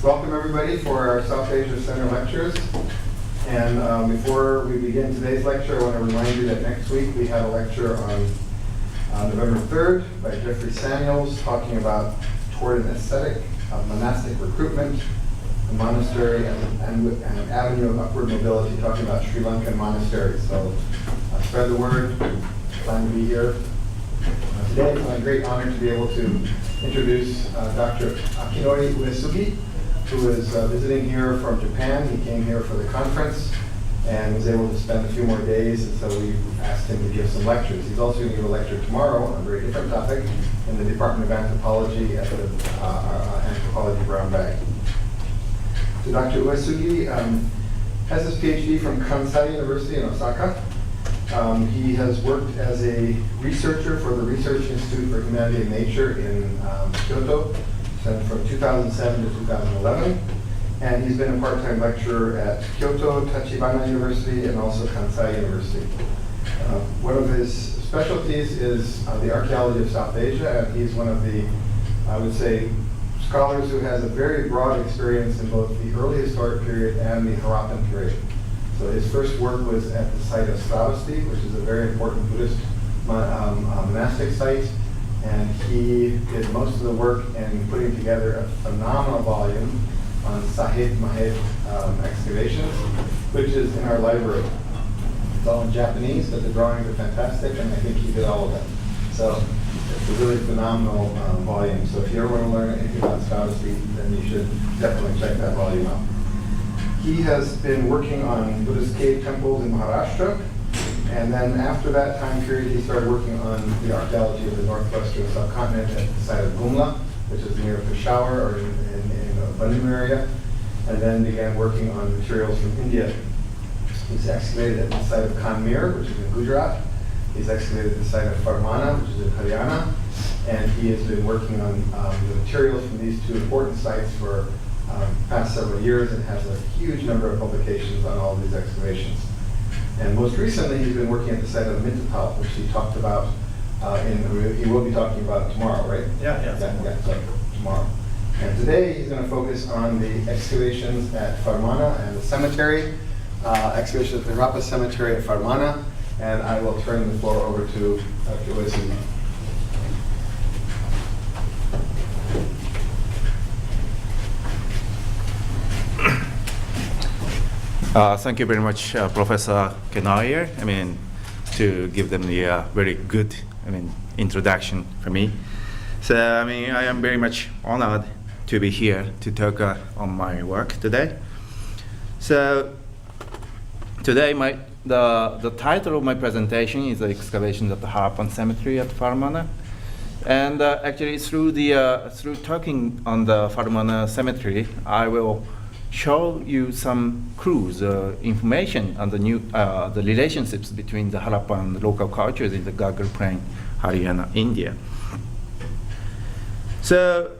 Welcome everybody for our South Asia Center lectures. And before we begin today's lecture, I want to remind you that next week we have a lecture on November 3rd by Jeffrey Samuels talking about toward an aesthetic of monastic recruitment, a monastery, and an avenue of upward mobility, talking about Sri Lankan monasteries. So spread the word. Fun to be here. Today it's my great honor to be able to introduce Dr. Akinori Uesugi, who is visiting here from Japan. He came here for the conference and was able to spend a few more days, and so we asked him to give some lectures. He's also going to give a lecture tomorrow on a very different topic in the Department of Anthropology at the Anthropology Brown Bag. So Dr. Uesugi has his PhD from Kansai University in Osaka. He has worked as a researcher for the Research Institute for Humanity and Nature in Kyoto from 2007 to 2011. And he's been a part-time lecturer at Kyoto, Tachibana University, and also Kansai University. One of his specialties is the archaeology of South Asia, and he's one of the, I would say, scholars who has a very broad experience in both the early historic period and the Harappan period. So his first work was at the site of Sravasti, which is a very important Buddhist monastic site. And he did most of the work in putting together a phenomenal volume on Sahit Mahit excavations, which is in our library. It's all in Japanese, but the drawings are fantastic, and I think he did all of them. So it's a really phenomenal volume. So if you ever want to learn anything about Sravasti, then you should definitely check that volume out. He has been working on Buddhist cave temples in Maharashtra, and then after that time period, he started working on the archaeology of the northwestern subcontinent at the site of Gumla, which is near Peshawar or in the Bandung area, and then began working on materials from India. He's excavated at the site of Kanmir, which is in Gujarat. He's excavated at the site of Farmana, which is in Haryana, and he has been working on the materials from these two important sites for past several years and has a huge number of publications on all of these excavations. And most recently, he's been working at the site of Mintatal, which he talked about he will be talking about tomorrow, right? Yeah, so tomorrow. And today, he's going to focus on the excavations at Farmana and the cemetery, excavations at the Harappa cemetery at Farmana, and I will turn the floor over to Dr. Uesugi. Thank you very much, Professor Kenaya. To give them the very good, introduction for me. So, I am very much honored to be here to talk on my work today. So, today the title of my presentation is the excavations at the Harappan cemetery at Farmana, and actually through talking on the Farmana cemetery, I will show you some clues, information on the relationships between the Harappan local cultures in the Ghaggar plain, Haryana, India. So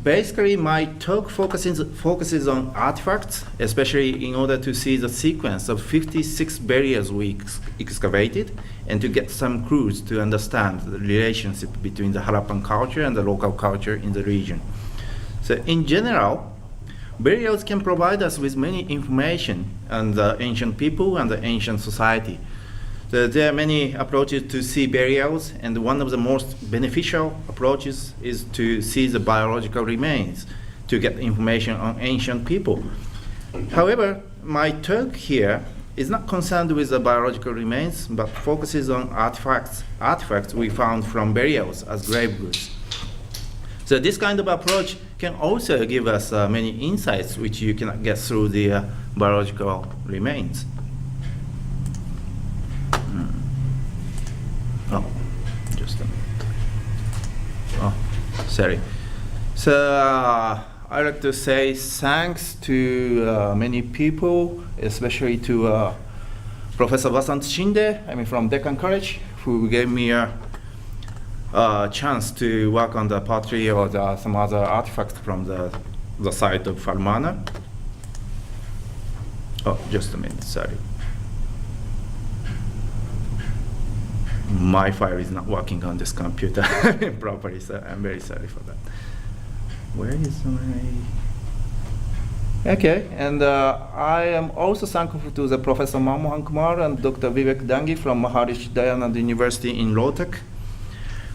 basically my talk focuses on artifacts, especially in order to see the sequence of 56 barriers we excavated and to get some clues to understand the relationship between the Harappan culture and the local culture in the region. So in general, burials can provide us with many information on the ancient people and the ancient society. So there are many approaches to see burials, and one of the most beneficial approaches is to see the biological remains to get information on ancient people. However, my talk here is not concerned with the biological remains, but focuses on artifacts we found from burials as grave goods. So this kind of approach can also give us many insights which you cannot get through the biological remains. Oh, just a minute. Oh, sorry. So I'd like to say thanks to many people, especially to Professor Vasant Shinde, from Deccan College, who gave me a chance to work on the pottery or some other artifacts from the site of Farmana. Oh, just a minute, sorry. My file is not working on this computer properly, so I'm very sorry for that. Where is my... Okay, and I am also thankful to the Professor Manmohan Kumar and Dr. Vivek Dangi from Maharishi Dayanand University in Rohtak,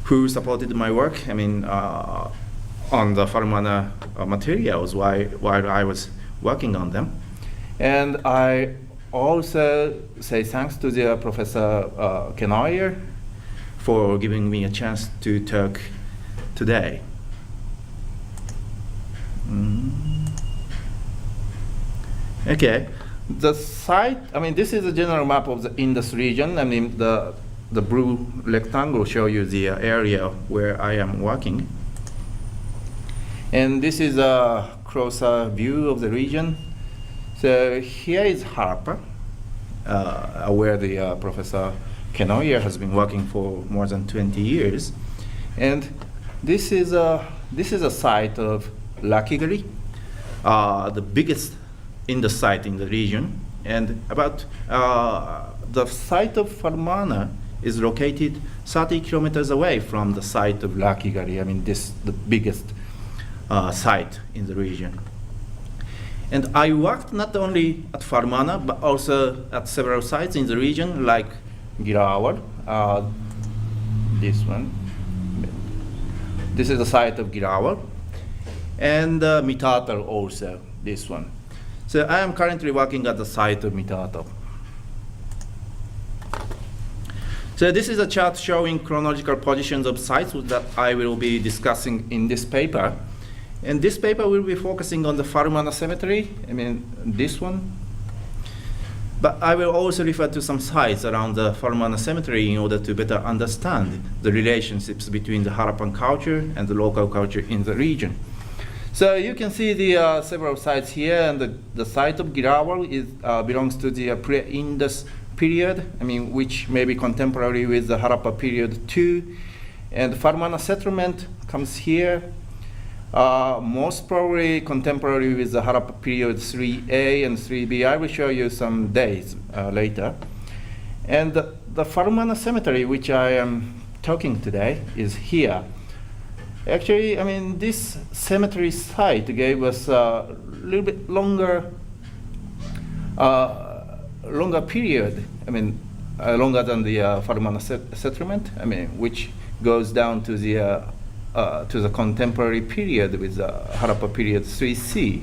who supported my work, on the Farmana materials while I was working on them. And I also say thanks to the Professor Kenoyer for giving me a chance to talk today. Okay, the site, this is a general map of the Indus region. The blue rectangle shows you the area where I am working. And this is a closer view of the region. So here is Harappan, where the Professor Kenoyer has been working for more than 20 years. And this is a site of Ghaggar, the biggest Indus site in the region. And about the site of Farmana is located 30 kilometers away from the site of Ghaggar. The biggest site in the region. And I worked not only at Farmana, but also at several sites in the region, like Ghaggar, this one. This is the site of Ghaggar, and Mitatal also, this one. So I am currently working at the site of Mitatal. So this is a chart showing chronological positions of sites that I will be discussing in this paper. And this paper will be focusing on the Farmana cemetery, this one. But I will also refer to some sites around the Farmana cemetery in order to better understand the relationships between the Harappan culture and the local culture in the region. So you can see the several sites here, and the site of Ghaggar belongs to the pre-Indus period, which may be contemporary with the Harappa period too. And the Farmana settlement comes here, most probably contemporary with the Harappa period 3A and 3B. I will show you some dates later. And the Farmana cemetery, which I am talking today, is here. Actually, this cemetery site gave us a little bit longer period, longer than the Farmana settlement, which goes down to the contemporary period with the Harappa period 3C.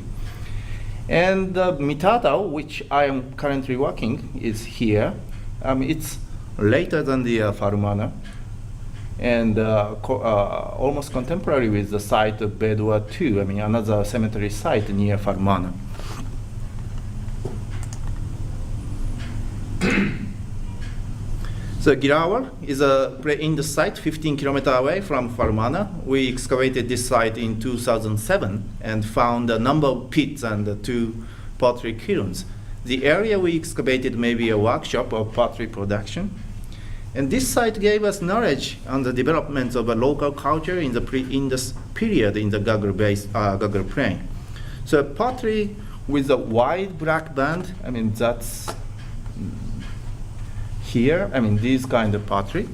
And Mitatal, which I am currently working, is here. It's later than the Farmana, and almost contemporary with the site of Bedwa 2, another cemetery site near Farmana. So Ghaggar is a pre-Indus site 15 kilometers away from Farmana. We excavated this site in 2007 and found a number of pits and 2 pottery kilns. The area we excavated may be a workshop of pottery production. And this site gave us knowledge on the development of a local culture in the pre-Indus period in the Ghaggar plain. So pottery with a wide black band, that's here, these kind of pottery.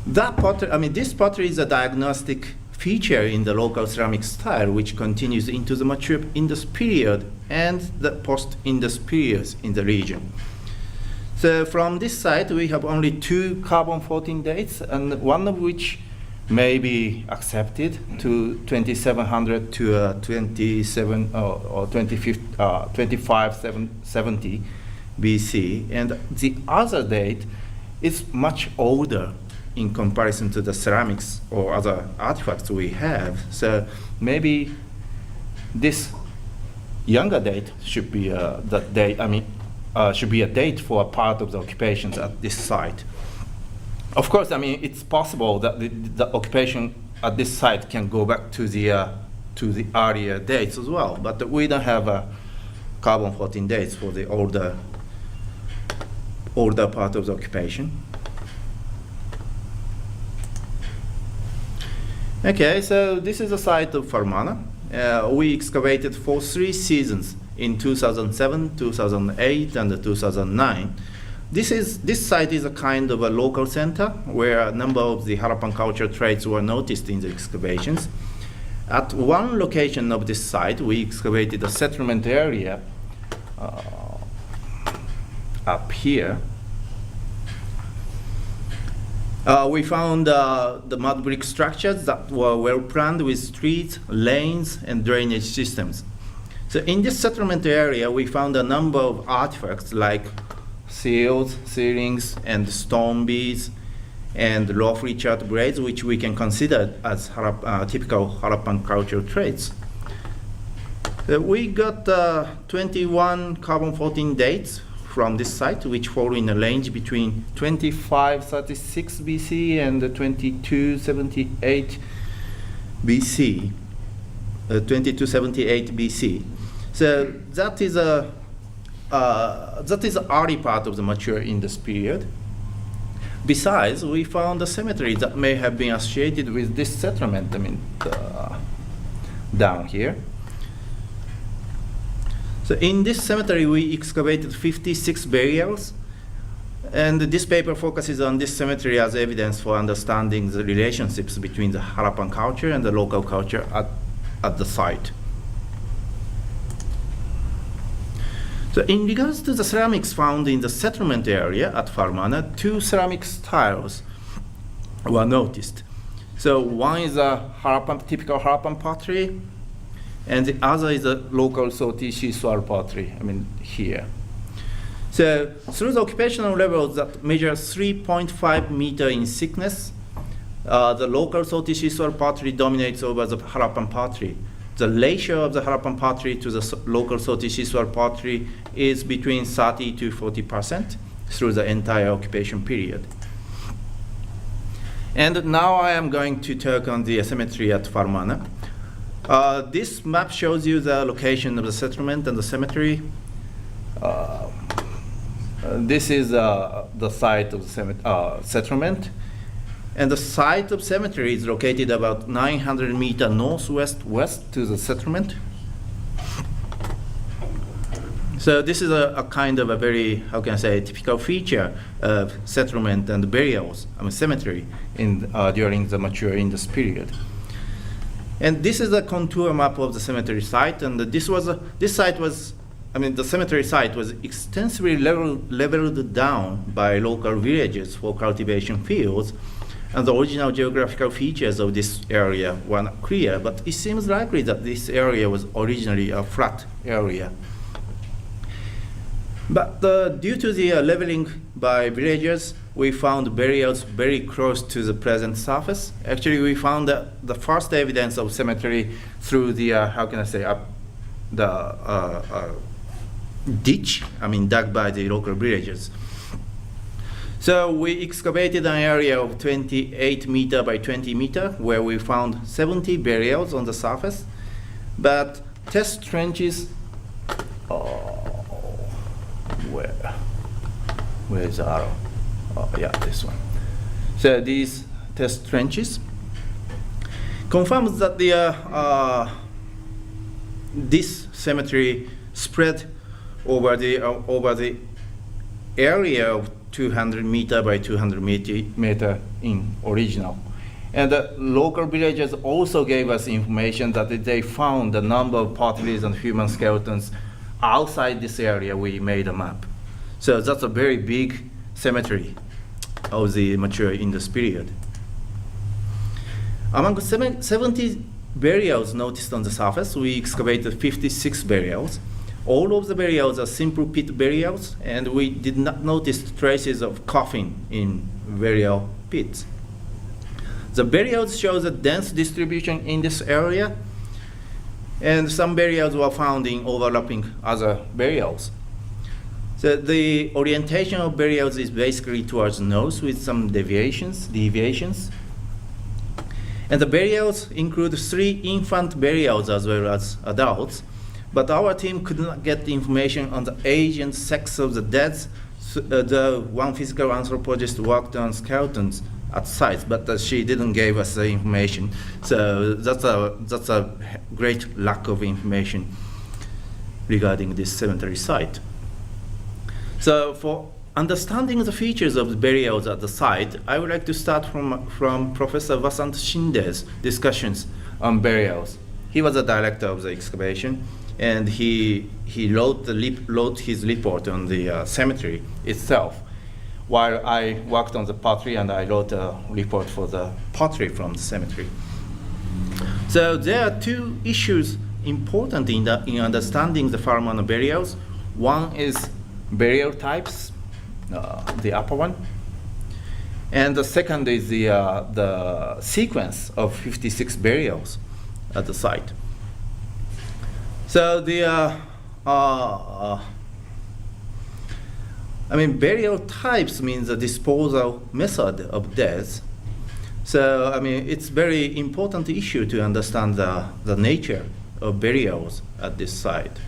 That pottery, this pottery is a diagnostic feature in the local ceramic style, which continues into the mature Indus period and the post-Indus periods in the region. So from this site, we have only 2 carbon-14 dates, and one of which may be accepted to 2700 to 2570 BC, and the other date is much older in comparison to the ceramics or other artifacts we have. So maybe this younger date should be should be a date for a part of the occupations at this site. Of course, it's possible that the occupation at this site can go back to the earlier dates as well, but we don't have carbon-14 dates for the older part of the occupation. Okay, so this is the site of Farmana. We excavated for 3 seasons in 2007, 2008, and 2009. This site is a kind of a local center where a number of the Harappan culture traits were noticed in the excavations. At one location of this site, we excavated a settlement area up here. We found the mud brick structures that were well planned with streets, lanes, and drainage systems. So in this settlement area, we found a number of artifacts like seals, ceilings, and stone beads, and roughly charred braids, which we can consider as typical Harappan cultural traits. We got 21 carbon-14 dates from this site, which fall in a range between 2536 BC and 2278 BC. 2278 BC. So that is the early part of the mature Indus period. Besides, we found a cemetery that may have been associated with this settlement, down here. So in this cemetery, we excavated 56 burials, and this paper focuses on this cemetery as evidence for understanding the relationships between the Harappan culture and the local culture at the site. So in regards to the ceramics found in the settlement area at Farmana, two ceramic styles were noticed. So one is a typical Harappan pottery, and the other is a local socio-cultural pottery, here. So through the occupational levels that measure 3.5 meter in thickness, the local socio-cultural pottery dominates over the Harappan pottery. The ratio of the Harappan pottery to the local socio-cultural pottery is between 30 to 40% through the entire occupation period. And now I am going to talk on the cemetery at Farmana. This map shows you the location of the settlement and the cemetery. This is the site of the settlement. And the site of cemetery is located about 900 meters northwest to the settlement. So this is a kind of a very, typical feature of settlement and burials, cemetery during the mature Indus period. And this is a contour map of the cemetery site, and the cemetery site was extensively leveled down by local villagers for cultivation fields, and the original geographical features of this area were not clear, but it seems likely that this area was originally a flat area. But due to the leveling by villagers, we found burials very close to the present surface. Actually, we found the first evidence of cemetery through the, ditch, dug by the local villagers. So we excavated an area of 28 meter by 20 meter, where we found 70 burials on the surface, but test trenches, where's the arrow? This one. So these test trenches confirms that this cemetery spread over the area of 200 meter by 200 meter in original. And the local villagers also gave us information that they found a number of potteries and human skeletons outside this area. We made a map. So that's a very big cemetery of the mature Indus period. Among 70 burials noticed on the surface, we excavated 56 burials. All of the burials are simple pit burials, and we did not notice traces of coffin in burial pits. The burials show a dense distribution in this area, and some burials were found in overlapping other burials. So the orientation of burials is basically towards the north with some deviations. And the burials include 3 infant burials as well as adults. But our team could not get information on the age and sex of the dead. The one physical anthropologist worked on skeletons at sites, but she didn't give us the information. So that's a great lack of information regarding this cemetery site. So for understanding the features of the burials at the site, I would like to start from Professor Vasant Shinde's discussions on burials. He was a director of the excavation, and he wrote his report on the cemetery itself, while I worked on the pottery and I wrote a report for the pottery from the cemetery. So there are two issues important in understanding the Farmana burials. One is burial types, the upper one, and the second is the sequence of 56 burials at the site. So burial types means the disposal method of death. So, it's very important issue to understand the nature of burials at this site.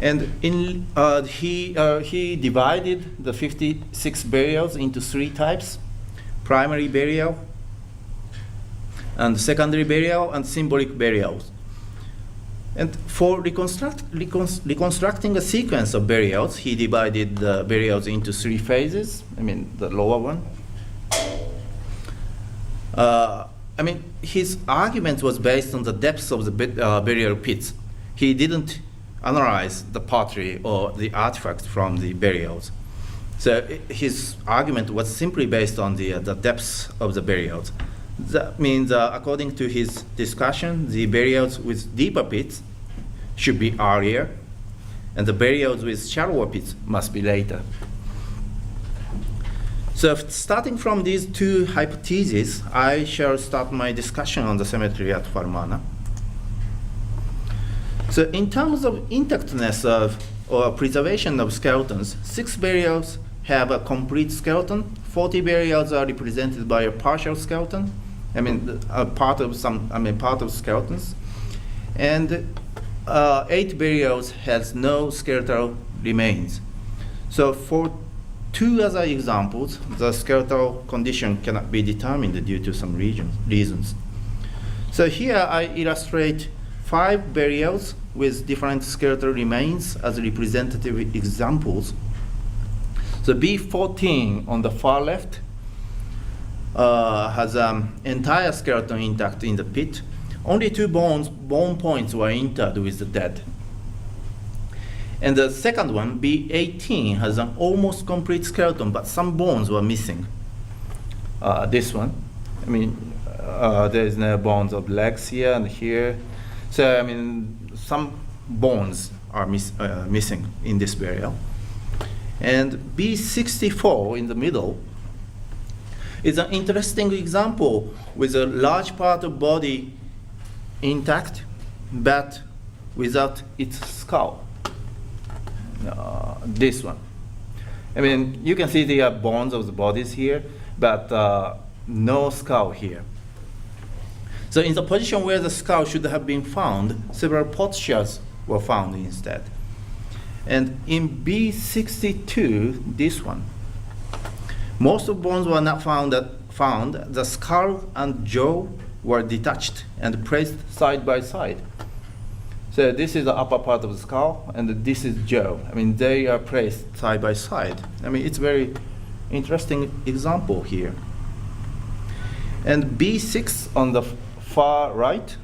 And he divided the 56 burials into three types: primary burial, and secondary burial, and symbolic burials. And for reconstructing a sequence of burials, he divided the burials into three phases. The lower one. His argument was based on the depths of the burial pits. He didn't analyze the pottery or the artifacts from the burials. So his argument was simply based on the depths of the burials. That means, according to his discussion, the burials with deeper pits should be earlier, and the burials with shallower pits must be later. So starting from these two hypotheses, I shall start my discussion on the cemetery at Farmana. So in terms of intactness or preservation of skeletons, 6 burials have a complete skeleton, 40 burials are represented by a partial skeleton, part of skeletons, and 8 burials has no skeletal remains. So for 2 other examples, the skeletal condition cannot be determined due to some reasons. So here I illustrate 5 burials with different skeletal remains as representative examples. So B14 on the far left has an entire skeleton intact in the pit. Only 2 bone points were interred with the dead. And the second one, B18, has an almost complete skeleton, but some bones were missing. This one, there is no bones of legs here and here. So, some bones are missing in this burial. And B64 in the middle is an interesting example with a large part of body intact, but without its skull. This one. You can see the bones of the bodies here, but no skull here. So in the position where the skull should have been found, several potsherds were found instead. And in B62, this one, most of bones were not found. The skull and jaw were detached and placed side by side. So this is the upper part of the skull, and this is jaw. They are placed side by side. It's a very interesting example here. And B6 on the far right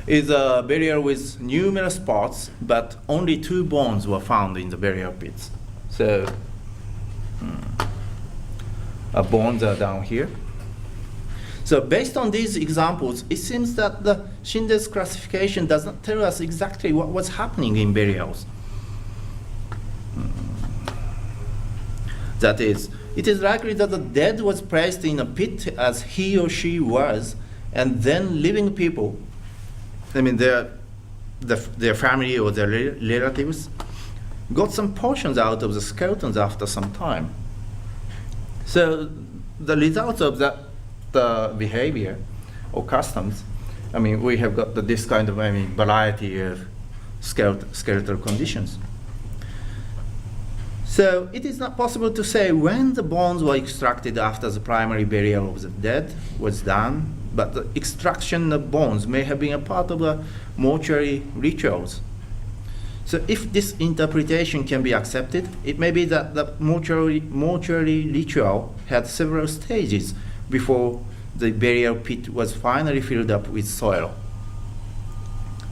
is a burial with numerous parts, but only 2 bones were found in the burial pits. So bones are down here. So based on these examples, it seems that the Shinde's classification does not tell us exactly what was happening in burials. That is, it is likely that the dead was placed in a pit as he or she was, and then living people, their family or their relatives, got some portions out of the skeletons after some time. So the result of that behavior or customs, we have got this kind of variety of skeletal conditions. So it is not possible to say when the bones were extracted after the primary burial of the dead was done, but the extraction of bones may have been a part of the mortuary rituals. So if this interpretation can be accepted, it may be that the mortuary ritual had several stages before the burial pit was finally filled up with soil.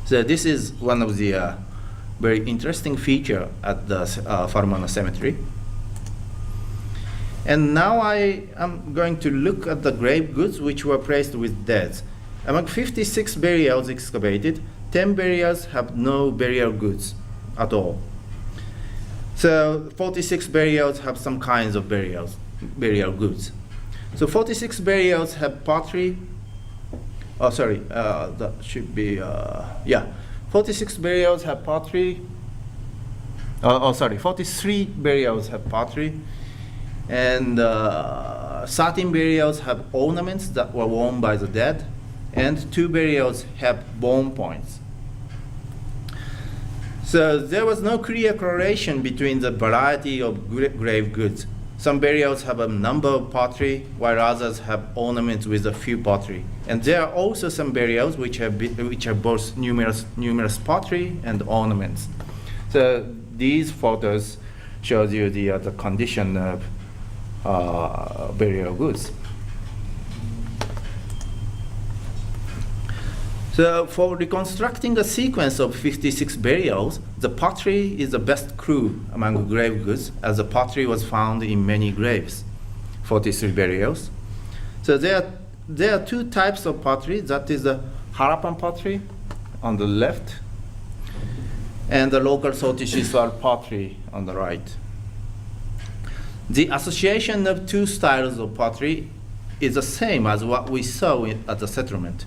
So this is one of the very interesting feature at the Farmana cemetery. And now I am going to look at the grave goods which were placed with deads. Among 56 burials excavated, 10 burials have no burial goods at all. So 46 burials have some kinds of burial goods. So 46 burials have pottery. Oh, sorry, that should be, yeah. 46 burials have pottery. 43 burials have pottery. And 13 burials have ornaments that were worn by the dead. And 2 burials have bone points. So there was no clear correlation between the variety of grave goods. Some burials have a number of pottery, while others have ornaments with a few pottery. And there are also some burials which have both numerous pottery and ornaments. So these photos shows you the condition of burial goods. So for reconstructing a sequence of 56 burials, the pottery is the best clue among grave goods, as the pottery was found in many graves, 43 burials. So there are 2 types of pottery. That is the Harappan pottery on the left, and the local socio-cultural pottery on the right. The association of 2 styles of pottery is the same as what we saw at the settlement.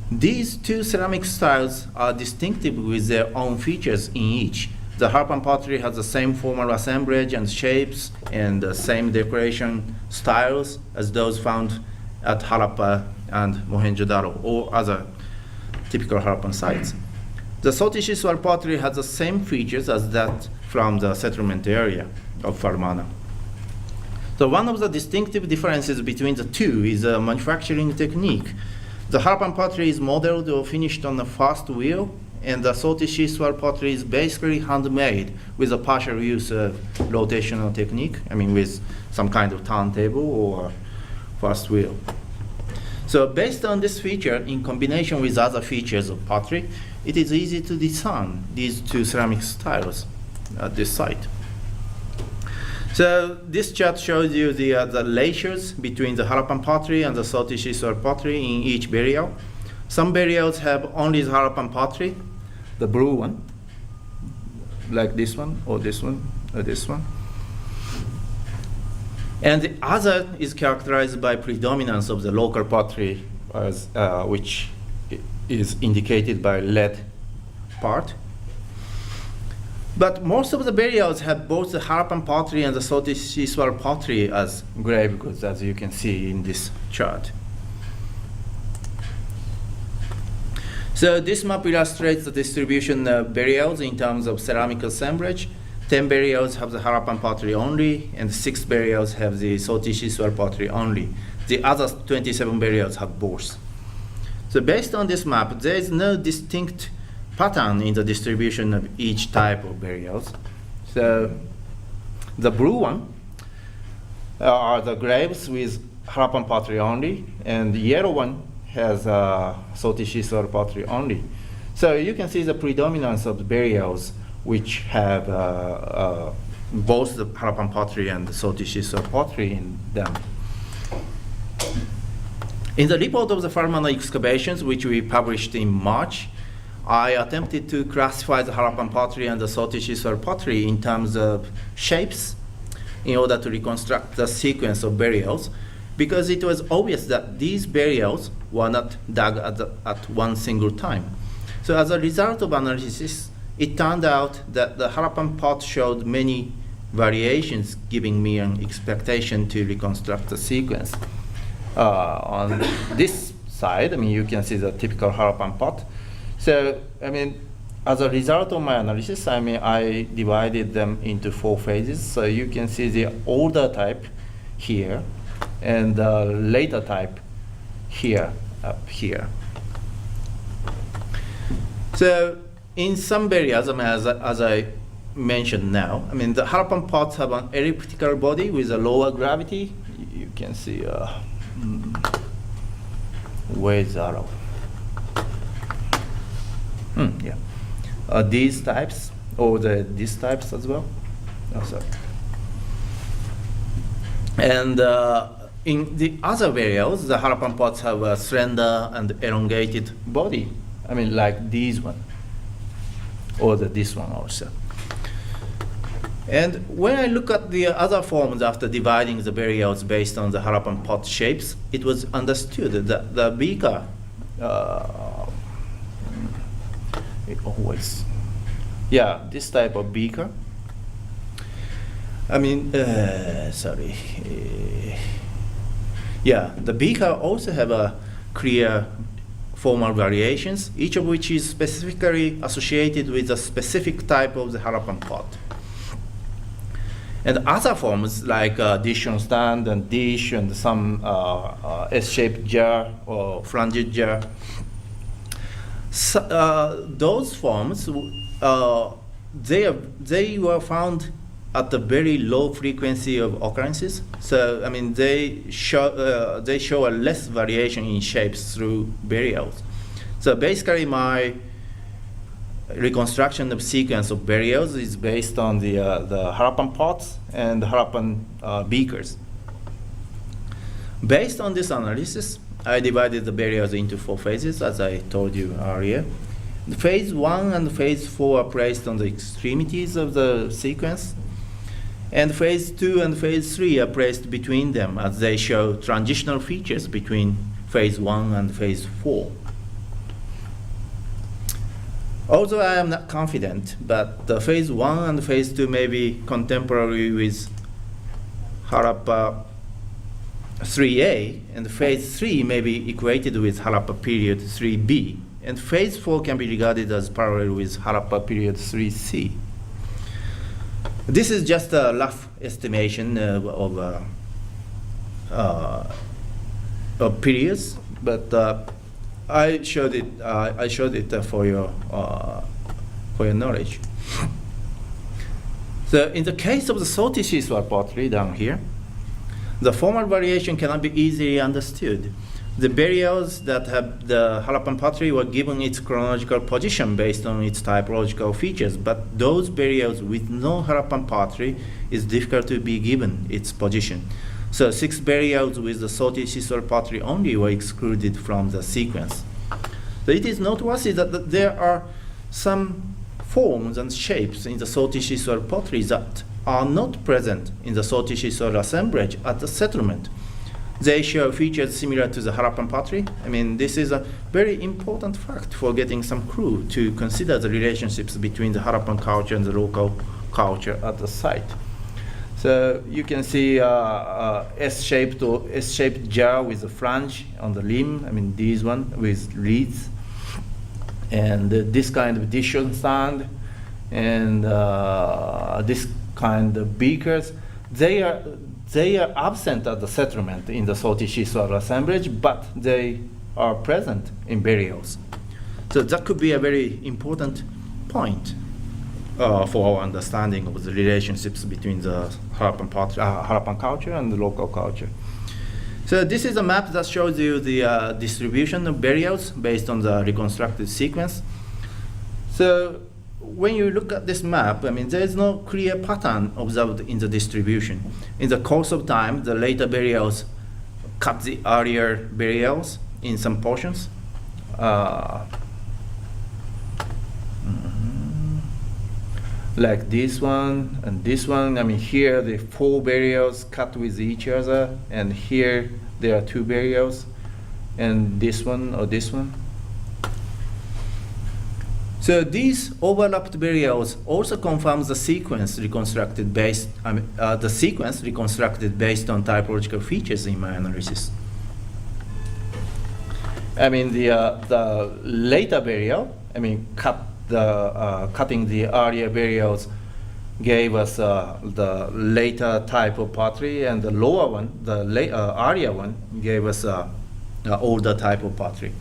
These 2 ceramic styles are distinctive with their own features in each. The Harappan pottery has the same formal assemblage and shapes and the same decoration styles as those found at Harappa and Mohenjo-daro or other typical Harappan sites. The socio-cultural pottery has the same features as that from the settlement area of Farmana. So one of the distinctive differences between the 2 is a manufacturing technique. The Harappan pottery is modeled or finished on a fast wheel, and the socio-cultural pottery is basically handmade with a partial use of rotational technique, with some kind of turntable or fast wheel. So based on this feature, in combination with other features of pottery, it is easy to discern these 2 ceramic styles at this site. So this chart shows you the ratios between the Harappan pottery and the socio-cultural pottery in each burial. Some burials have only the Harappan pottery, the blue one, like this one, or this one, or this one. And the other is characterized by predominance of the local pottery, which is indicated by red part. But most of the burials have both the Harappan pottery and the socio-cultural pottery as grave goods, as you can see in this chart. So this map illustrates the distribution of burials in terms of ceramic assemblage. 10 burials have the Harappan pottery only, and 6 burials have the socio-cultural pottery only. The other 27 burials have both. So based on this map, there is no distinct pattern in the distribution of each type of burials. So the blue one are the graves with Harappan pottery only, and the yellow one has socio-cultural pottery only. So you can see the predominance of the burials which have both the Harappan pottery and the socio-cultural pottery in them. In the report of the Farmana excavations, which we published in March, I attempted to classify the Harappan pottery and the socio-cultural pottery in terms of shapes in order to reconstruct the sequence of burials, because it was obvious that these burials were not dug at one single time. So as a result of analysis, it turned out that the Harappan pot showed many variations, giving me an expectation to reconstruct the sequence. On this side, you can see the typical Harappan pot. So, as a result of my analysis, I divided them into 4 phases. So you can see the older type here, and the later type here, up here. So in some areas, I mean, as I mentioned now, I mean, the Harappan pots have an elliptical body with a lower gravity. You can see, where's the arrow? Yeah. These types, or these types as well. Oh, sorry. And in the other burials, the Harappan pots have a slender and elongated body. I mean, like these one, or this one also. And when I look at the other forms after dividing the burials based on the Harappan pot shapes, it was understood that the beaker, this type of beaker. I mean, sorry. The beaker also have a clear formal variations, each of which is specifically associated with a specific type of the Harappan pot. And other forms like dish on stand and dish and some S-shaped jar or flanged jar, those forms, they were found at a very low frequency of occurrences. So I mean, they show a less variation in shapes through burials. So basically, my reconstruction of sequence of burials is based on the Harappan pots and the Harappan beakers. Based on this analysis, I divided the burials into 4 phases, as I told you earlier. Phase 1 and phase 4 are placed on the extremities of the sequence, and phase 2 and phase 3 are placed between them, as they show transitional features between phase 1 and phase 4. Although I am not confident, but the phase 1 and phase 2 may be contemporary with Harappa 3A, and phase 3 may be equated with Harappa period 3B, and phase 4 can be regarded as parallel with Harappa period 3C. This is just a rough estimation of periods, but I showed it for your knowledge. So in the case of the socio-cultural pottery down here, the formal variation cannot be easily understood. The burials that have the Harappan pottery were given its chronological position based on its typological features, but those burials with no Harappan pottery is difficult to be given its position. So 6 burials with the socio-cultural pottery only were excluded from the sequence. So it is noteworthy that there are some forms and shapes in the socio-cultural pottery that are not present in the socio-cultural assemblage at the settlement. They show features similar to the Harappan pottery. I mean, this is a very important fact for getting some clue to consider the relationships between the Harappan culture and the local culture at the site. So you can see S-shaped or S-shaped jar with a flange on the limb. I mean, these one with reeds, and this kind of dish on stand, and this kind of beakers. They are absent at the settlement in the socio-cultural assemblage, but they are present in burials. So that could be a very important point for our understanding of the relationships between the Harappan culture and the local culture. So this is a map that shows you the distribution of burials based on the reconstructed sequence. So when you look at this map, I mean, there is no clear pattern observed in the distribution. In the course of time, the later burials cut the earlier burials in some portions. Like this one and this one. I mean, here the 4 burials cut with each other, and here there are 2 burials, and this one or this one. So these overlapped burials also confirms the sequence reconstructed based on typological features in my analysis. I mean, the later burial, I mean, cutting the earlier burials gave us the later type of pottery, and the lower one, the earlier one, gave us the older type of pottery.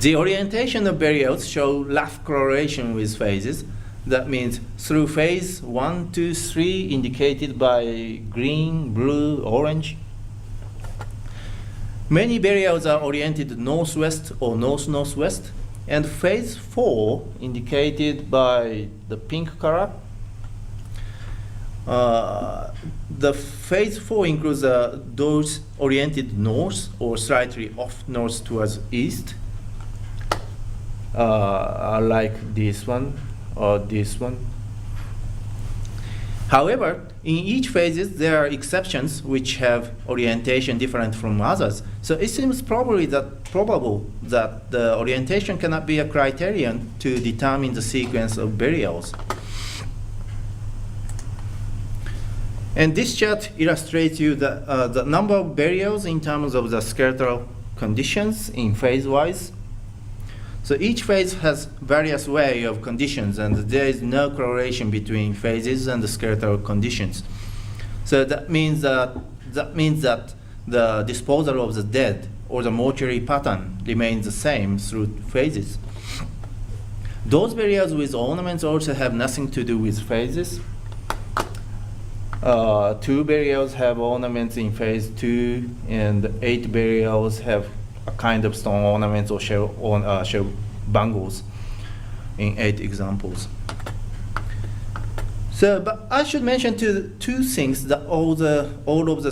The orientation of burials show rough correlation with phases. That means through phase 1, 2, 3 indicated by green, blue, orange. Many burials are oriented northwest or north-northwest, and phase 4 indicated by the pink color. The phase 4 includes those oriented north or slightly off north towards east, like this one or this one. However, in each phases there are exceptions which have orientation different from others. So it seems probable that the orientation cannot be a criterion to determine the sequence of burials. And this chart illustrates you the number of burials in terms of the skeletal conditions in phase-wise. So each phase has various way of conditions, and there is no correlation between phases and the skeletal conditions. So that means that the disposal of the dead or the mortuary pattern remains the same through phases. Those burials with ornaments also have nothing to do with phases. 2 burials have ornaments in phase 2, and 8 burials have a kind of stone ornaments or shell bangles in 8 examples. So, but I should mention two things: that all of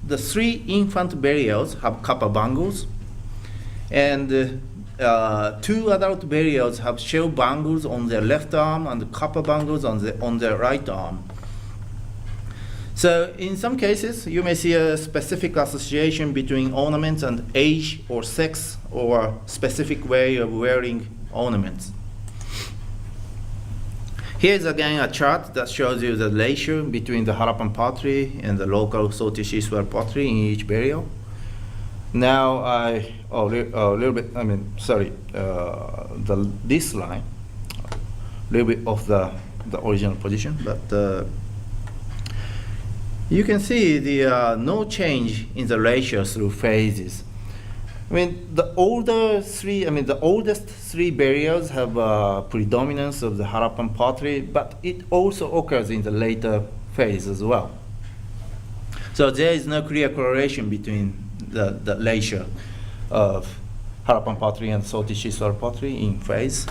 the 3 infant burials have copper bangles, and 2 adult burials have shell bangles on their left arm and copper bangles on their right arm. So in some cases, you may see a specific association between ornaments and age or sex or specific way of wearing ornaments. Here's again a chart that shows you the ratio between the Harappan pottery and the local socio-cultural pottery in each burial. Now this line, a little bit off the original position, but you can see the no change in the ratio through phases. I mean, the oldest 3 burials have predominance of the Harappan pottery, but it also occurs in the later phase as well. So there is no clear correlation between the ratio of Harappan pottery and socio-cultural pottery in phase.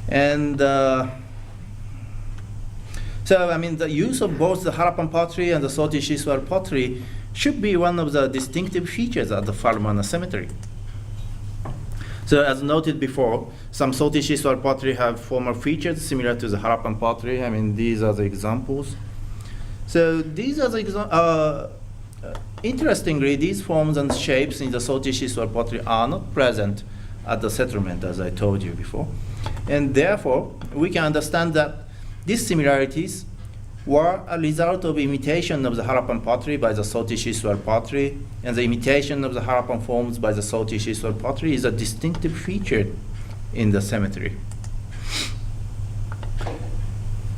And so, I mean, the use of both the Harappan pottery and the socio-cultural pottery should be one of the distinctive features at the Farmana cemetery. So, as noted before, some socio-cultural pottery have formal features similar to the Harappan pottery. I mean, these are the examples. So, these are the interestingly, these forms and shapes in the socio-cultural pottery are not present at the settlement, as I told you before. And therefore, we can understand that these similarities were a result of imitation of the Harappan pottery by the socio-cultural pottery, and the imitation of the Harappan forms by the socio-cultural pottery is a distinctive feature in the cemetery.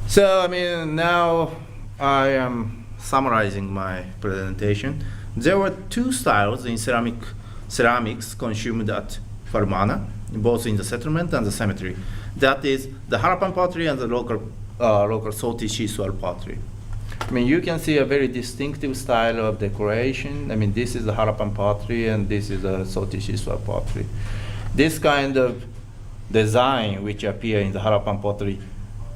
So, I mean, now I am summarizing my presentation. There were 2 styles in ceramics consumed at Farmana, both in the settlement and the cemetery. That is the Harappan pottery and the local socio-cultural pottery. I mean, you can see a very distinctive style of decoration. I mean, this is the Harappan pottery and this is the socio-cultural pottery. This kind of design which appear in the Harappan pottery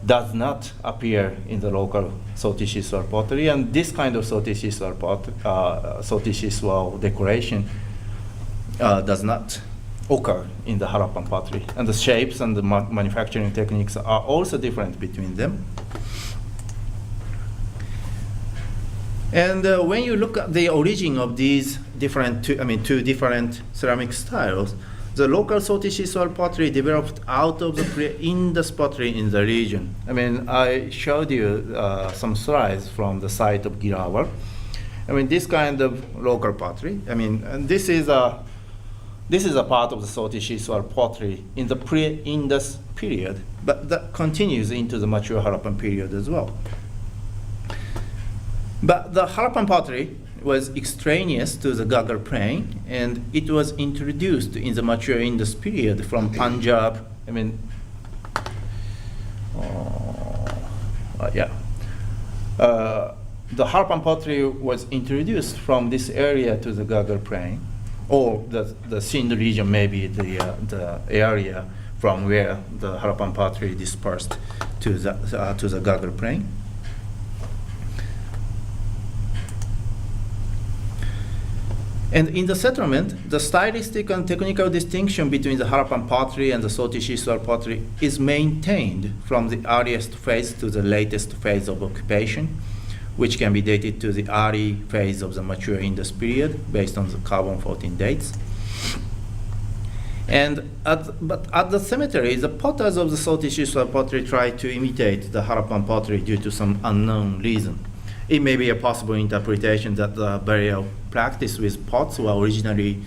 does not appear in the local socio-cultural pottery, and this kind of socio-cultural decoration does not occur in the Harappan pottery, and the shapes and the manufacturing techniques are also different between them. And when you look at the origin of these two different ceramic styles, the local socio-cultural pottery developed out of the pre-Indus pottery in the region. I mean, I showed you some slides from the site of Ghaggar. I mean, this kind of local pottery. I mean, and this is a part of the socio-cultural pottery in the pre-Indus period, but that continues into the mature Harappan period as well. But the Harappan pottery, was extraneous to the Ghaggar plain, and it was introduced in the mature Indus period from Punjab. The Harappan pottery was introduced from this area to the Ghaggar plain, or the Sind region, maybe the area from where the Harappan pottery dispersed to the Ghaggar plain. And in the settlement, the stylistic and technical distinction between the Harappan pottery and the socio-cultural pottery is maintained from the earliest phase to the latest phase of occupation, which can be dated to the early phase of the mature Indus period based on the carbon-14 dates. But at the cemetery, the potters of the socio-cultural pottery try to imitate the Harappan pottery due to some unknown reason. It may be a possible interpretation that the burial practice with pots were originally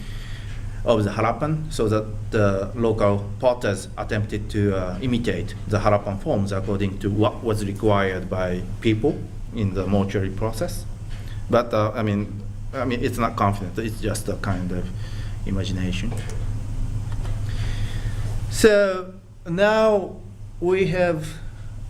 of the Harappan, so that the local potters attempted to imitate the Harappan forms according to what was required by people in the mortuary process. But it's not confident. It's just a kind of imagination. So now we have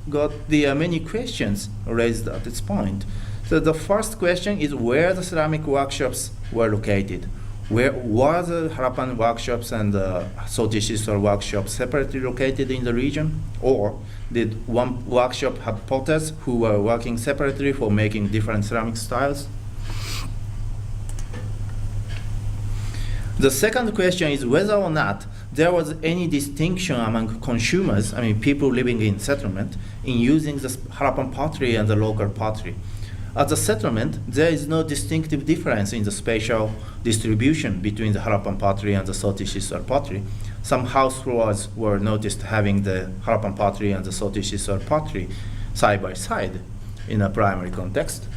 got the many questions raised at this point. So the first question is where the ceramic workshops were located. Where were the Harappan workshops and the socio-cultural workshops separately located in the region? Or did one workshop have potters who were working separately for making different ceramic styles? The second question is whether or not there was any distinction among consumers, people living in settlement, in using the Harappan pottery and the local pottery. At the settlement, there is no distinctive difference in the spatial distribution between the Harappan pottery and the socio-cultural pottery. Some house floors were noticed having the Harappan pottery and the socio-cultural pottery side by side in a primary context.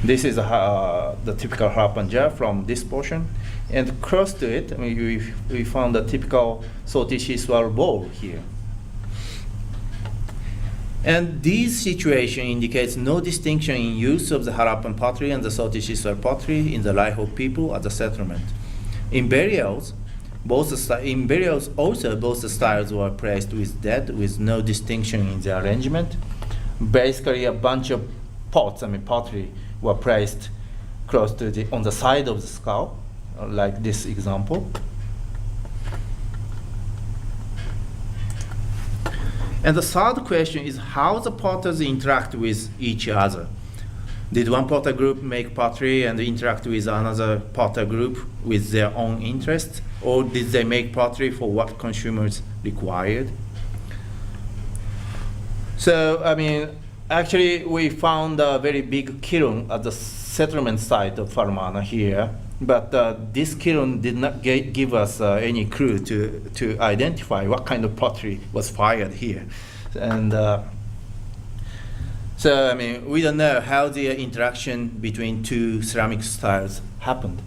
This is the typical Harappan jar from this portion. And close to it, we found a typical socio-cultural bowl here. And this situation indicates no distinction in use of the Harappan pottery and the socio-cultural pottery in the life of people at the settlement. In burials, both the styles were placed with dead with no distinction in the arrangement. Basically, a bunch of pots, pottery, were placed close to on the side of the skull, like this example. And the third question is how the potters interact with each other. Did one potter group make pottery and interact with another potter group with their own interests? Or did they make pottery for what consumers required? So, actually we found a very big kiln at the settlement site of Farmana here. But this kiln did not give us any clue to identify what kind of pottery was fired here. And we don't know how the interaction between two ceramic styles happened.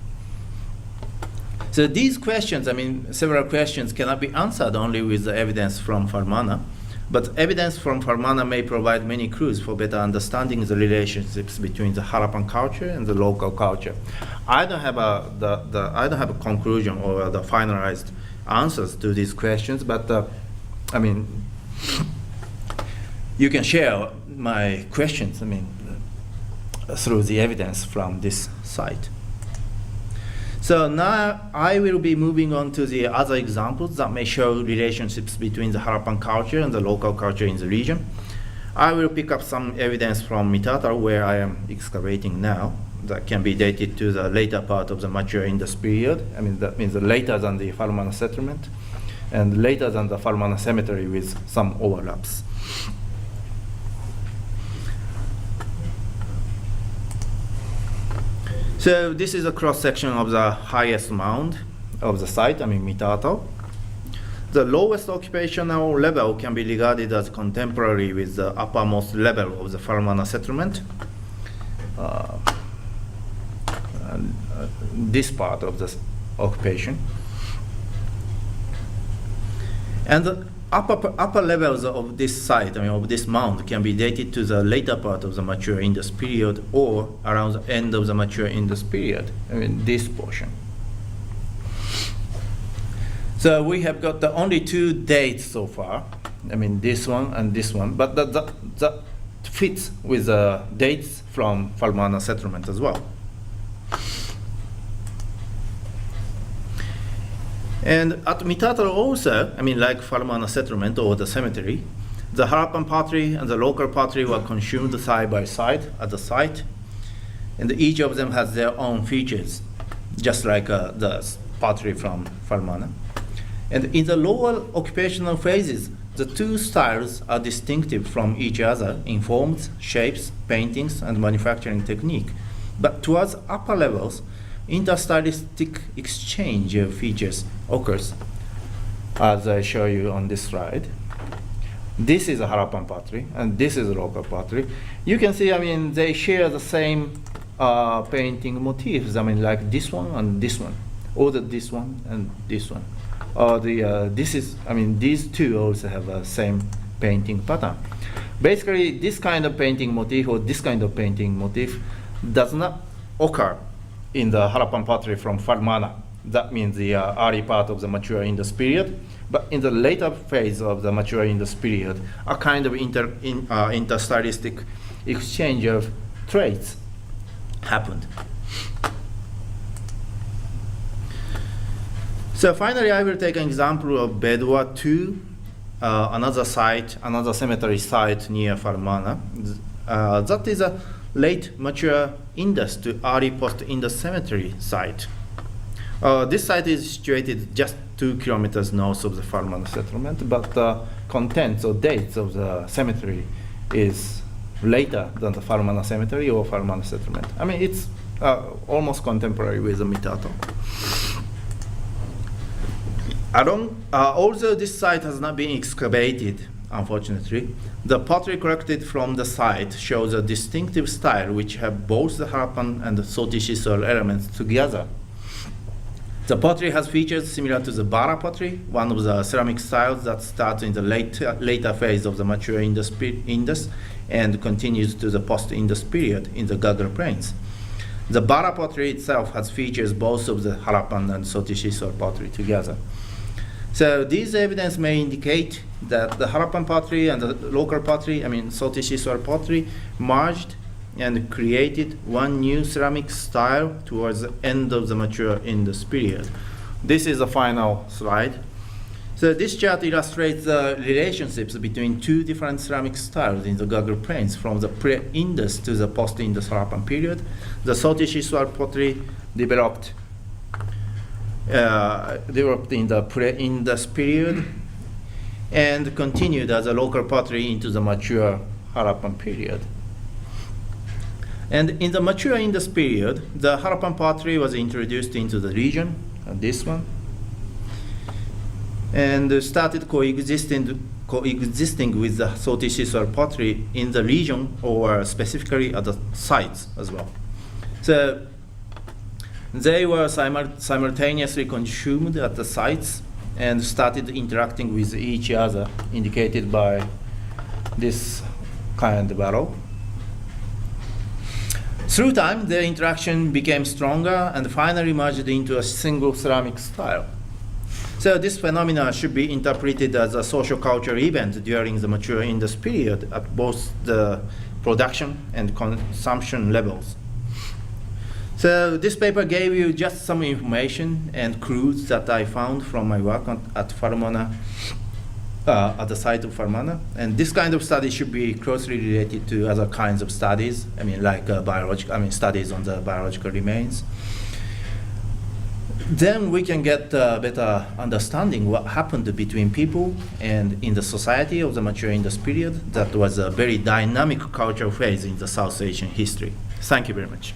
So these questions, several questions cannot be answered only with the evidence from Farmana. But evidence from Farmana may provide many clues for better understanding the relationships between the Harappan culture and the local culture. I don't have a conclusion or the finalized answers to these questions, but you can share my questions. Through the evidence from this site. So now I will be moving on to the other examples that may show relationships between the Harappan culture and the local culture in the region. I will pick up some evidence from Mitata, where I am excavating now, that can be dated to the later part of the mature Indus period. That means later than the Farmana settlement and later than the Farmana cemetery with some overlaps. So this is a cross-section of the highest mound of the site, Mitato. The lowest occupational level can be regarded as contemporary with the uppermost level of the Farmana settlement. This part of the occupation. And upper levels of this site, of this mound, can be dated to the later part of the mature Indus period or around the end of the mature Indus period, this portion. So we have got the only two dates so far, this one and this one, but that fits with the dates from Farmana settlement as well. And at Mitataro also, like Farmana settlement or the cemetery, the Harappan pottery and the local pottery were consumed side by side at the site, and each of them has their own features, just like the pottery from Farmana. And in the lower occupational phases, the two styles are distinctive from each other in forms, shapes, paintings, and manufacturing technique. But towards upper levels, interstylistic exchange of features occurs, as I show you on this slide. This is a Harappan pottery, and this is a local pottery. You can see, they share the same painting motifs, like this one and this one, or this one and this one. These two also have the same painting pattern. Basically, this kind of painting motif or this kind of painting motif does not occur in the Harappan pottery from Farmana. That means the early part of the mature Indus period. But in the later phase of the mature Indus period, a kind of interstylistic exchange of traits happened. So finally, I will take an example of Bedwa 2, another cemetery site near Farmana. That is a late mature Indus to early post-Indus cemetery site. This site is situated just 2 kilometers north of the Farmana settlement, but the contents or dates of the cemetery is later than the Farmana cemetery or Farmana settlement. It's almost contemporary with the Mitato. Although this site has not been excavated, unfortunately, the pottery collected from the site shows a distinctive style which have both the Harappan and the socio-cultural elements together. The pottery has features similar to the Bara pottery, one of the ceramic styles that starts in the later phase of the mature Indus and continues to the post-Indus period in the Ghaggar plains. The Bara pottery itself has features both of the Harappan and socio-cultural pottery together. So these evidence may indicate that the Harappan pottery and the local pottery, socio-cultural pottery, merged and created one new ceramic style towards the end of the mature Indus period. This is the final slide. So this chart illustrates the relationships between two different ceramic styles in the Ghaggar plains from the pre-Indus to the post-Indus Harappan period. The socio-cultural pottery developed in the pre-Indus period and continued as a local pottery into the mature Harappan period. And in the mature Indus period, the Harappan pottery was introduced into the region, this one, and started coexisting with the socio-cultural pottery in the region or specifically at the sites as well. So they were simultaneously consumed at the sites and started interacting with each other, indicated by this kind of arrow. Through time, the interaction became stronger and finally merged into a single ceramic style. So this phenomenon should be interpreted as a socio-cultural event during the mature Indus period at both the production and consumption levels. So this paper gave you just some information and clues that I found from my work at Farmana, at the site of Farmana. And this kind of study should be closely related to other kinds of studies, like studies on the biological remains. Then we can get a better understanding what happened between people and in the society of the mature Indus period. That was a very dynamic cultural phase in the South Asian history. Thank you very much.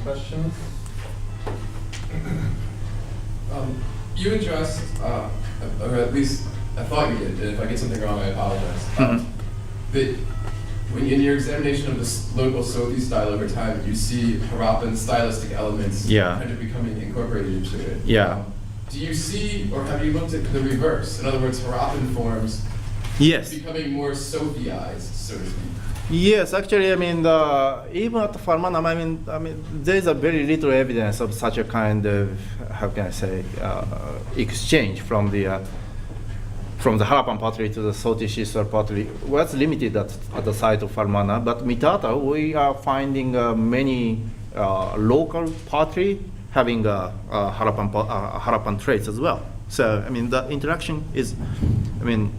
Questions? You addressed, or at least I thought you did, and if I get something wrong, I apologize. when in your examination of this local Sothi style over time, you see Harappan stylistic elements Yeah. kind of becoming incorporated into it. Yeah. Do you see, or have you looked at the reverse? In other words, Harappan forms Yes. becoming more Sophiized, so to speak. Yes, actually, I mean, even at Farmana, I mean, there is a very little evidence of such a kind of, how can I say, exchange from the Harappan pottery to the Sothi schistosol pottery. Was limited at the site of Farmana, but Mitata, we are finding many local pottery having Harappan traits as well. So, I mean, the interaction is, I mean,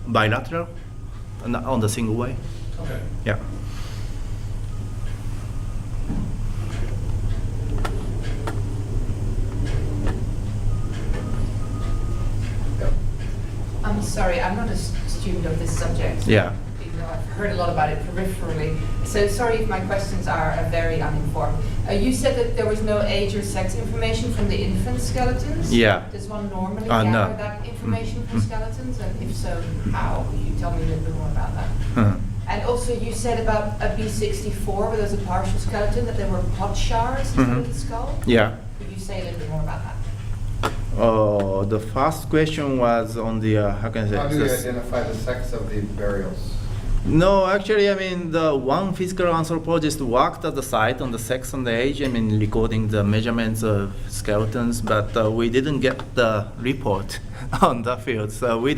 bilateral, not on the single way. Okay. Yeah. I'm sorry, I'm not a student of this subject. Yeah. Even though I've heard a lot about it peripherally. So sorry if my questions are very uninformed. You said that there was no age or sex information from the infant skeletons? Yeah. Does one normally No. gather that information from skeletons? And if so, how? Could you tell me a little bit more about that? Uh-huh. And also you said about a B64, where there was a partial skeleton, that there were pot shards instead of the skull? Yeah. Could you say a little bit more about that? Oh, the first question was on the, how can I say? How do you this- identify the sex of the burials? No, actually, I mean, the one physical anthropologist worked at the site on the sex and the age, I mean, recording the measurements of skeletons, but we didn't get the report on the field, so we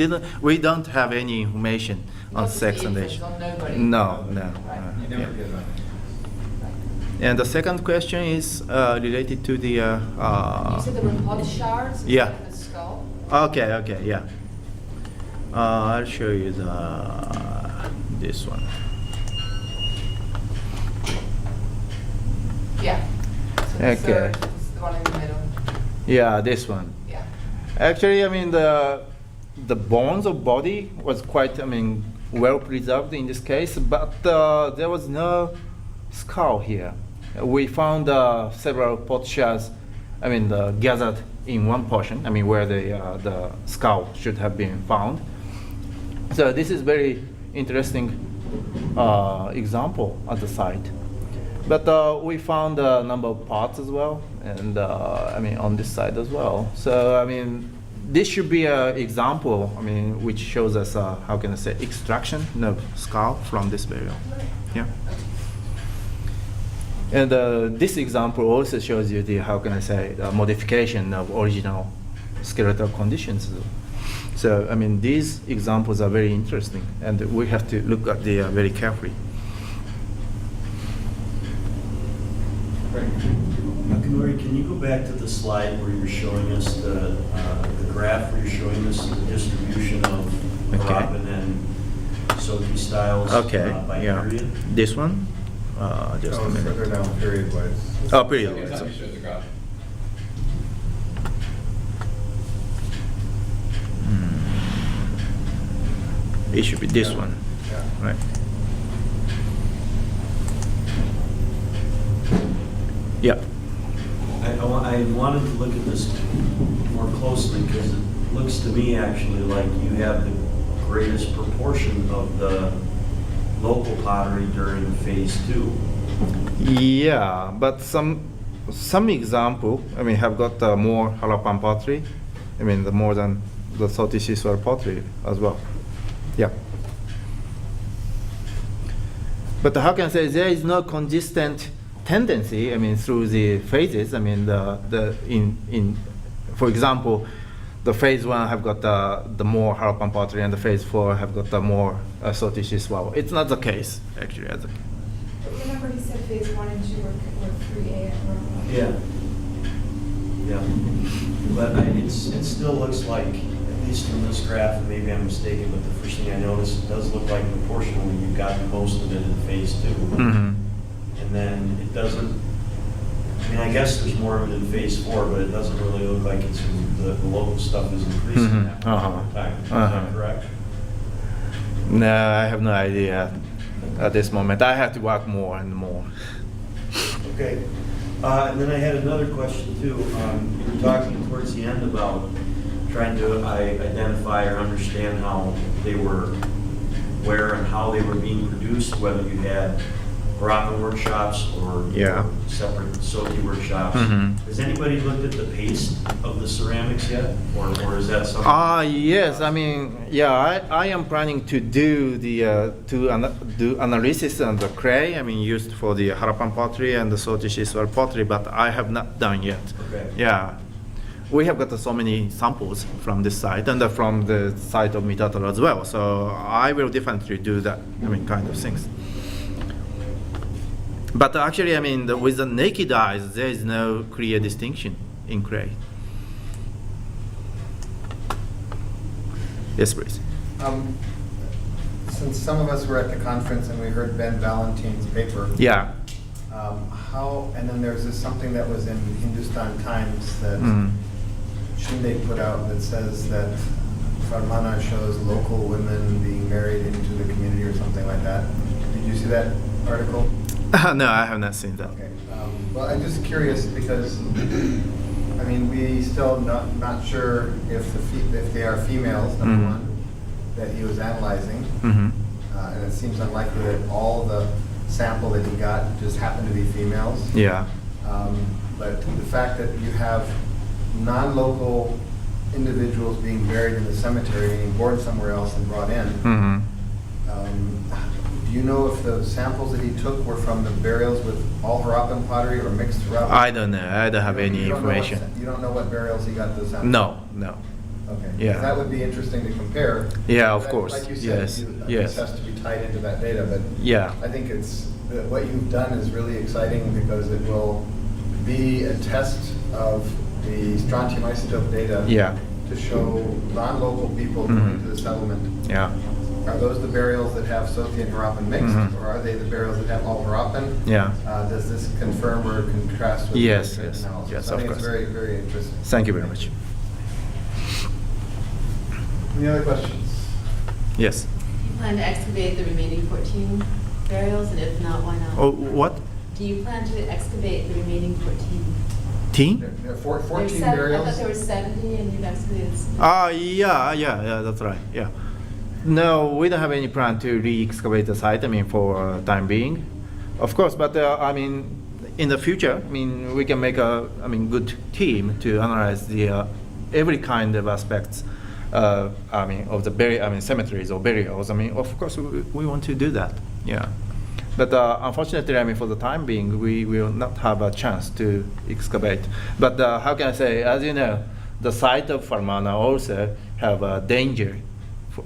don't have any information on Not just sex the and infants, age. on nobody? No, no. Right. You never Yeah. did that. And the second question is related to the. You said there were pot shards instead Yeah. of the skull? Okay, yeah. I'll show you this one. Yeah. So the Okay. third is the one in the middle. Yeah, this one. Yeah. Actually, I mean, the bones of body was quite, I mean, well preserved in this case, but there was no skull here. We found several pot shards, I mean, gathered in one portion, I mean, where the skull should have been found. So this is very interesting example at the site. But we found a number of parts as well, and I mean, on this side as well. So, I mean, this should be an example, I mean, which shows us, how can I say, extraction of skull from this burial. Yeah. And this example also shows you the, how can I say, modification of original skeletal conditions. So, I mean, these examples are very interesting, and we have to look at the very carefully. Akinori, can you go back to the slide where you're showing us the graph where you're showing us the distribution of Harappan and Sothi styles by yeah. period? This one? Just a Oh, minute. further down, period-wise. Oh, period. Second time you showed the graph. It should be this Yeah. one, Yeah. right? Yeah. I wanted to look at this more closely because it looks to me actually like you have the greatest proportion of the local pottery during phase 2. Yeah, but some example, I mean, have got more Harappan pottery. I mean, the more than the Sothi schistosol pottery as well. Yeah. But how can I say there is no consistent tendency? I mean, through the phases. I mean, for example, the phase 1 have got the more Harappan pottery, and the phase 4 have got the more Sothi schistosol. It's not the case actually. But remember he said phase 1 and 2 were 3A and were Yeah. Yeah. But it still looks like, at least from this graph, and maybe I'm mistaken, but the first thing I noticed, it does look like proportionally you've got most of it in phase 2. Mm-hmm. And then it doesn't, I mean, I guess there's more of it in phase 4, but it doesn't really look like it's, the local stuff is increasing Mhm. that much over time. Is that correct? No, I have no idea at this moment. I have to work more and more. Okay. And then I had another question too. You were talking towards the end about trying to identify or understand how they were where and how they were being produced, whether you had Harappan workshops or Yeah. separate Soki workshops. Mhm. Has anybody looked at the paste of the ceramics yet? Or is that something? Yes, I mean, yeah, I am planning to do do analysis on the clay, I mean, used for the Harappan pottery and the socio-cultural pottery, but I have not done yet. Okay. Yeah. We have got so many samples from this site and from the site of Mitato as well, so I will definitely do that, I mean, kind of things. But actually, I mean, with the naked eyes, there is no clear distinction in clay. Yes, please. Since some of us were at the conference and we heard Ben Valentine's paper, Yeah. and then there's something that was in Hindustan Times that Mm. Shinde put out that says that Farmana shows local women being married into the community or something like that. Did you see that article? No, I have not seen that. Okay. Well, I'm just curious because, I mean, we still not sure if if they are females, number Mhm. one, that he was analyzing. Mm-hmm. And it seems unlikely that all the sample that he got just happened to be females. Yeah. But the fact that you have non-local individuals being buried in the cemetery, being born somewhere else and brought in, Mm-hmm. do you know if the samples that he took were from the burials with all Harappan pottery or mixed Harappan? I don't know. I don't have any You don't know what information. you don't know what burials he got those samples? No, no. Okay. 'Cause Yeah. that would be interesting to compare. Yeah, of Like- course. Like you said, Yes, this yes. has to be tied into that data, but Yeah. I think what you've done is really exciting because it will be a test of the strontium isotope data Yeah. to show non-local people Mhm. going to the settlement. Yeah. Are those the burials that have Sothi and Harappan mixed, Mhm. or are they the burials that have all Harappan? Yeah. Does this confirm or contrast with Yes, the yes, analysis? yes, I of think it's course. very, very interesting. Thank you very much. Any other questions? Yes. Do you plan to excavate the remaining 14 burials, and if not, why not? Oh, what? Do you plan to excavate the remaining 14? Teen? There are 14 There's I burials? thought there were 70, and you've excavated. Yeah, that's right. Yeah. No, we don't have any plan to re-excavate the site. I mean, for time being, of course. But I mean, in the future, I mean, we can make good team to analyze the every kind of aspects. I mean, of the cemeteries or burials. I mean, of course, we want to do that. Yeah. But unfortunately, I mean, for the time being, we will not have a chance to excavate. But how can I say? As you know, the site of Farmana also have a danger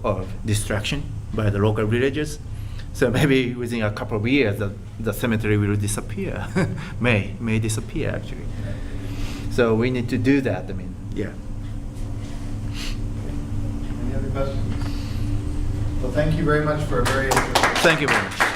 of destruction by the local villagers. So maybe within a couple of years, the cemetery will disappear. may disappear actually. So we need to do that. I mean, yeah. Any other questions? Well, thank you very much for a very interesting. Thank you very much.